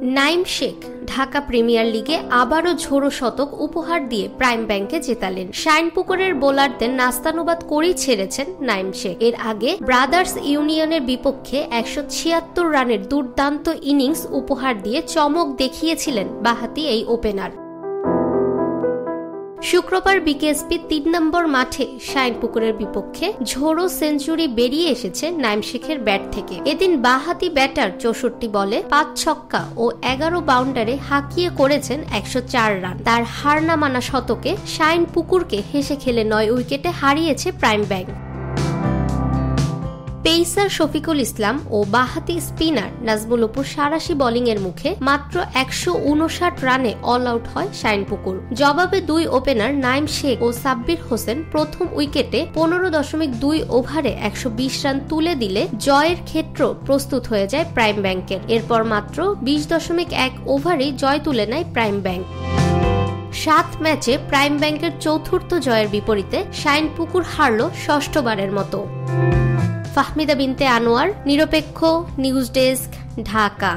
Naim Sheikh Dhaka premier লিগে আবারও ঝোড়ো শতক উপহার দিয়ে প্রাইম ব্যাংকে জেতালেন। শাইনপুকুরের বোলারদের নাস্তানুবাদ করেই ছেড়েছেন নাইম শেখ। এর আগে ব্রাদার্স ইউনিয়নের বিপক্ষে ১৭৬ রানের দুর্দান্ত ইনিংস উপহার দিয়ে চমক দেখিয়েছিলেন বাঁহাতি এই ওপেনার। শুক্রবার বিকেএসপি ৩ নম্বর মাঠে শাইনপুকুরের বিপক্ষে ঝোড়ো সেঞ্চুরি বেরিয়ে এসেছে নাইম শেখের ব্যাট থেকে। এদিন বাঁহাতি ব্যাটার ৬৪ বলে ৫ ছক্কা ও ১১ বাউন্ডারে হাঁকিয়ে করেছেন ১০৪ রান। তার হার না মানা শতকে শাইনপুকুরকে হেসে খেলে ৯ উইকেটে হারিয়েছে prime bank. Pacer Shafiqul Islam ও বাঁহাতি স্পিনার নাজমুল অপুর সাঁড়াশি বোলিং এর মুখে মাত্র ১৫৯ রানে অল আউট হয় শাইনপুকুর। জবাবে দুই ওপেনার নাইম শেখ ও সাব্বির হোসেন প্রথম উইকেটে ১৫.২ ওভারে ১২০ রান তুলে দিলে জয়ের ক্ষেত্র প্রস্তুত হয়ে যায় প্রাইম ব্যাংকের। এরপর মাত্র ২০.১ ওভারেই জয় তুলে নেয় প্রাইম ব্যাংক। ৭ ম্যাচে প্রাইম ব্যাংকের চতুর্থ জয়ের বিপরীতে শাইনপুকুর হারল ষষ্ঠবারের মতো। ফাহমিদা বিনতে আনোয়ার, নিরপেক্ষ নিউজ ডেস্ক, ঢাকা।